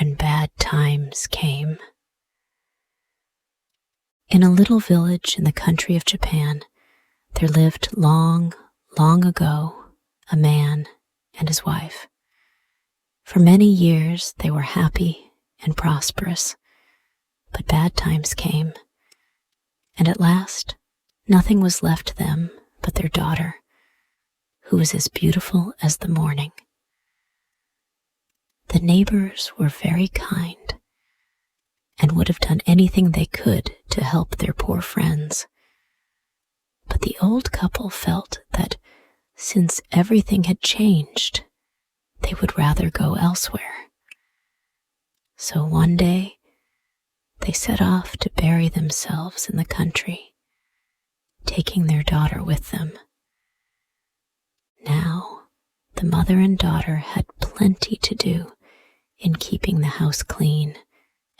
when bad times came. In a little village in the country of Japan, there lived long, long ago a man and his wife. For many years they were happy and prosperous, but bad times came, and at last nothing was left them but their daughter, who was as beautiful as the morning. The neighbours were very kind and would have done anything they could to help their poor friends. But the old couple felt that since everything had changed, they would rather go elsewhere. So one day, they set off to bury themselves in the country, taking their daughter with them. Now, the mother and daughter had plenty to do in keeping the house clean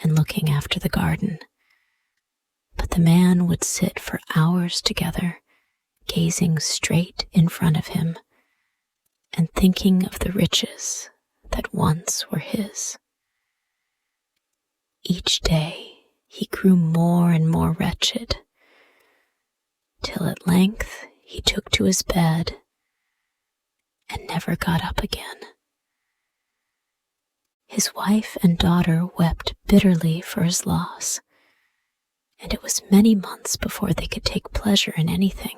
and looking after the garden. But the man would sit for hours together, gazing straight in front of him and thinking of the riches that once were his. Each day he grew more and more wretched, till at length he took to his bed and never got up again. His wife and daughter wept bitterly for his loss, and it was many months before they could take pleasure in anything.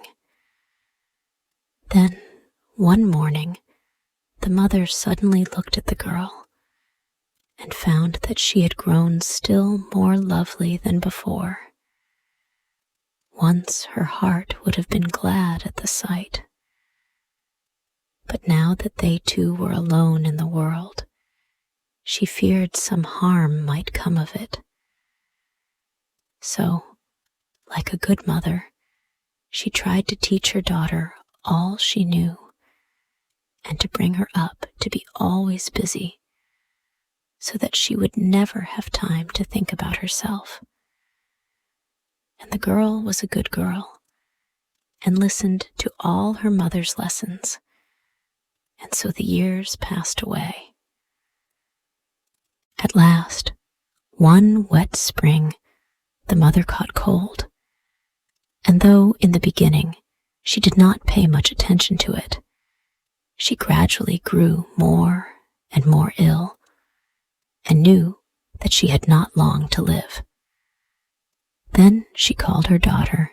Then, one morning, the mother suddenly looked at the girl and found that she had grown still more lovely than before. Once her heart would have been glad at the sight, but now that they two were alone in the world, she feared some harm might come of it. So, like a good mother, she tried to teach her daughter all she knew and to bring her up to be always busy, so that she would never have time to think about herself. And the girl was a good girl and listened to all her mother's lessons, and so the years passed away. At last, one wet spring, the mother caught cold, and though in the beginning she did not pay much attention to it, she gradually grew more and more ill and knew that she had not long to live. Then she called her daughter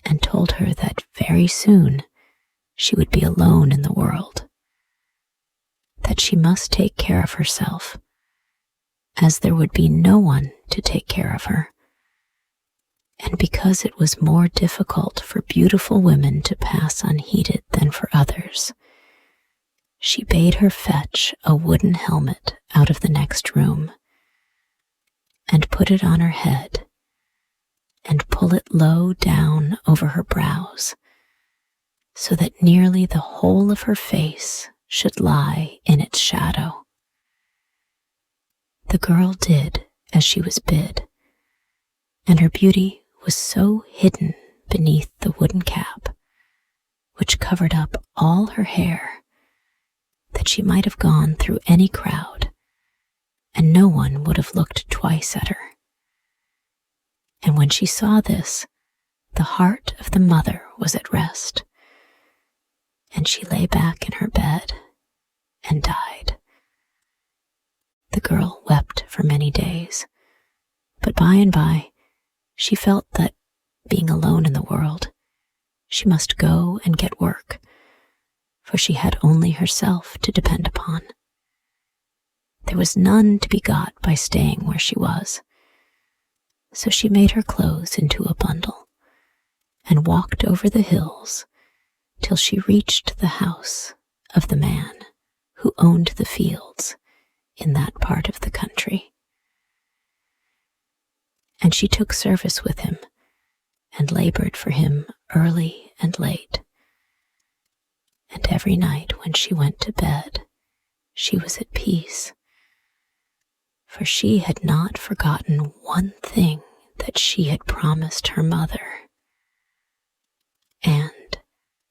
and told her that very soon she would be alone in the world, that she must take care of herself, as there would be no one to take care of her. And because it was more difficult for beautiful women to pass unheeded than for others, she bade her fetch a wooden helmet out of the next room and put it on her head and pull it low down over her brows, so that nearly the whole of her face should lie in its shadow. The girl did as she was bid, and her beauty was so hidden beneath the wooden cap, which covered up all her hair, that she might have gone through any crowd, and no one would have looked twice at her. And when she saw this, the heart of the mother was at rest, and she lay back in her bed and died. The girl wept for many days, but by and by she felt that, being alone in the world, she must go and get work, for she had only herself to depend upon. There was none to be got by staying where she was, so she made her clothes into a bundle and walked over the hills till she reached the house of the man who owned the fields in that part of the country. And she took service with him and labored for him early and late. And every night when she went to bed, she was at peace, for she had not forgotten one thing that she had promised her mother. And,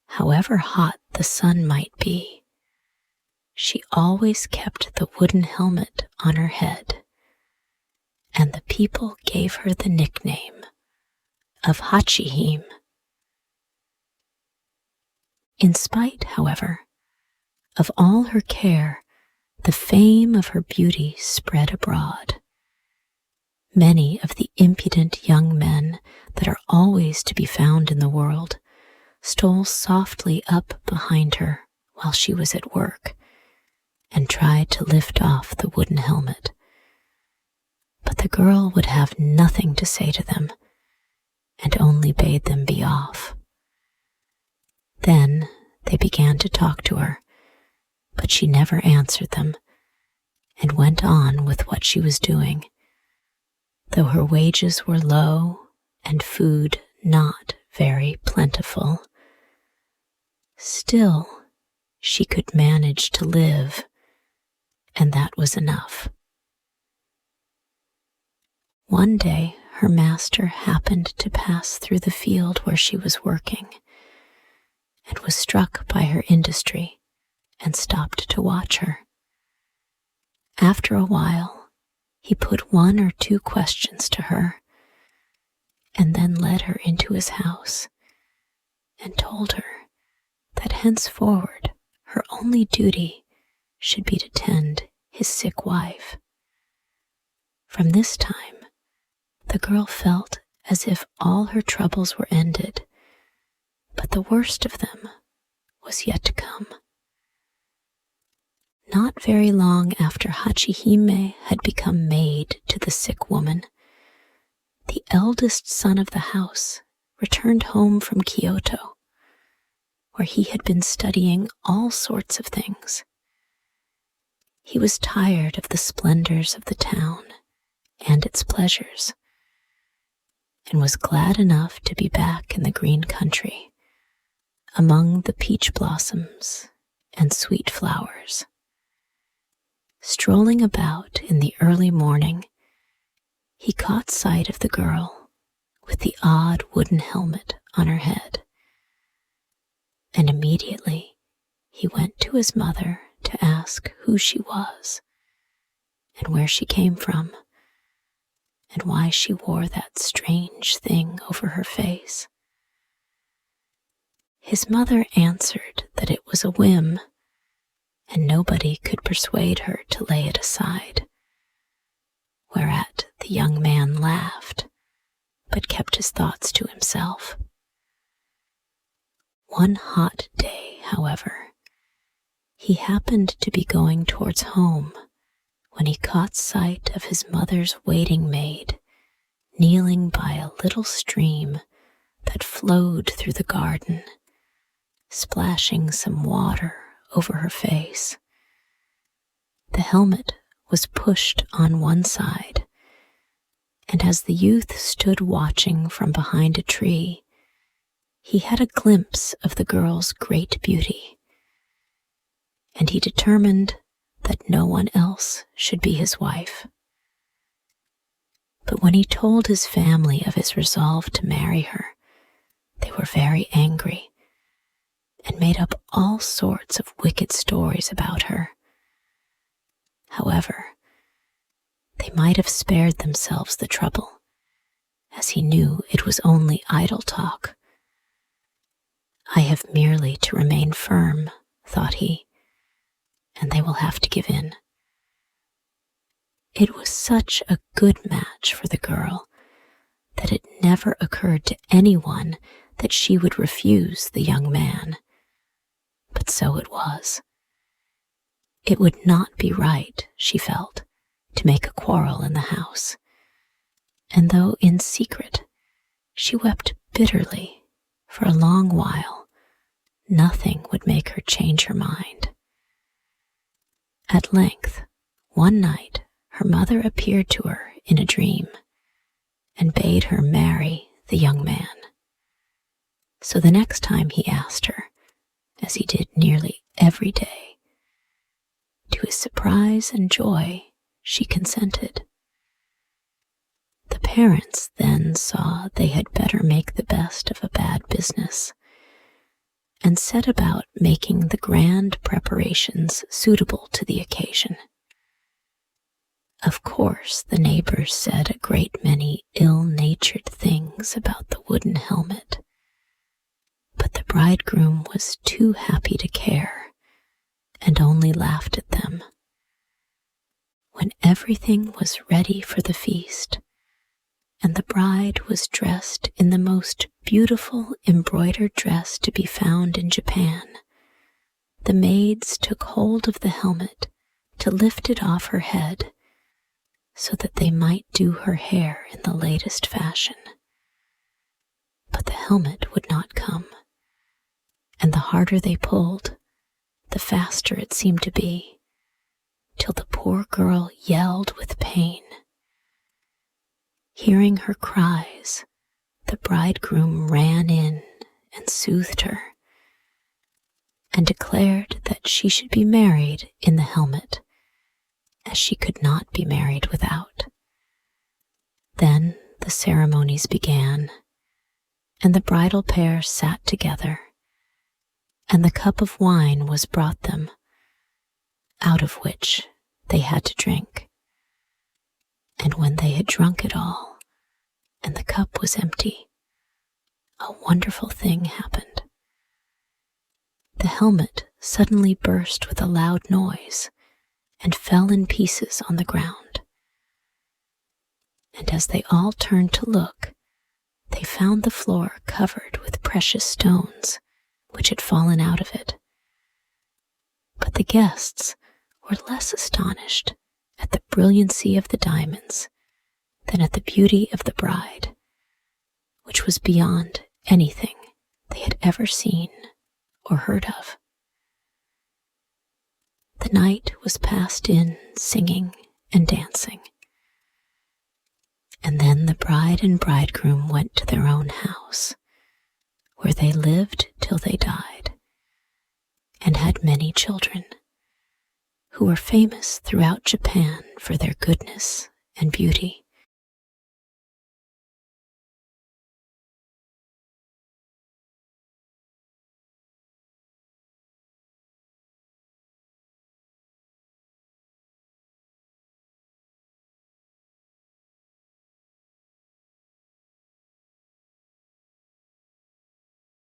however hot the sun might be, she always kept the wooden helmet on her head, and the people gave her the nickname of Hachihim. In spite, however, of all her care, the fame of her beauty spread abroad. Many of the impudent young men that are always to be found in the world stole softly up behind her while she was at work and tried to lift off the wooden helmet. But the girl would have nothing to say to them and only bade them be off. Then they began to talk to her, but she never answered them and went on with what she was doing, though her wages were low and food not very plentiful. Still, she could manage to live, and that was enough. One day, her master happened to pass through the field where she was working, and was struck by her industry and stopped to watch her. After a while, he put 1 or 2 questions to her, and then led her into his house and told her that henceforward her only duty should be to tend his sick wife. From this time, the girl felt as if all her troubles were ended, but the worst of them was yet to come. Not very long after Hachihime had become maid to the sick woman, the eldest son of the house returned home from Kyoto, where he had been studying all sorts of things. He was tired of the splendors of the town and its pleasures, and was glad enough to be back in the green country, among the peach blossoms and sweet flowers. Strolling about in the early morning, he caught sight of the girl with the odd wooden helmet on her head, and immediately he went to his mother to ask who she was, and where she came from, and why she wore that strange thing over her face. His mother answered that it was a whim, and nobody could persuade her to lay it aside, whereat the young man laughed, but kept his thoughts to himself. One hot day, however, he happened to be going towards home when he caught sight of his mother's waiting maid kneeling by a little stream that flowed through the garden, splashing some water over her face. The helmet was pushed on one side, and as the youth stood watching from behind a tree, he had a glimpse of the girl's great beauty, and he determined that no one else should be his wife. But when he told his family of his resolve to marry her, they were very angry and made up all sorts of wicked stories about her. However, they might have spared themselves the trouble, as he knew it was only idle talk. I have merely to remain firm, thought he, and they will have to give in. It was such a good match for the girl that it never occurred to anyone that she would refuse the young man. But so it was. It would not be right, she felt, to make a quarrel in the house, and though in secret she wept bitterly for a long while, nothing would make her change her mind. At length, one night, her mother appeared to her in a dream and bade her marry the young man. So the next time he asked her, as he did nearly every day, to his surprise and joy, she consented. The parents then saw they had better make the best of a bad business, and set about making the grand preparations suitable to the occasion. Of course, the neighbors said a great many ill-natured things about the wooden helmet, but the bridegroom was too happy to care and only laughed at them. When everything was ready for the feast, and the bride was dressed in the most beautiful embroidered dress to be found in Japan, the maids took hold of the helmet to lift it off her head so that they might do her hair in the latest fashion. But the helmet would not come, and the harder they pulled, the faster it seemed to be, till the poor girl yelled with pain. Hearing her cries, the bridegroom ran in and soothed her, and declared that she should be married in the helmet, as she could not be married without. Then the ceremonies began, and the bridal pair sat together, and the cup of wine was brought them, out of which they had to drink. And when they had drunk it all, and the cup was empty, a wonderful thing happened. The helmet suddenly burst with a loud noise and fell in pieces on the ground. And as they all turned to look, they found the floor covered with precious stones which had fallen out of it. But the guests were less astonished at the brilliancy of the diamonds than at the beauty of the bride, which was beyond anything they had ever seen or heard of. The night was passed in singing and dancing, and then the bride and bridegroom went to their own house, where they lived till they died, and had many children, who were famous throughout Japan for their goodness and beauty.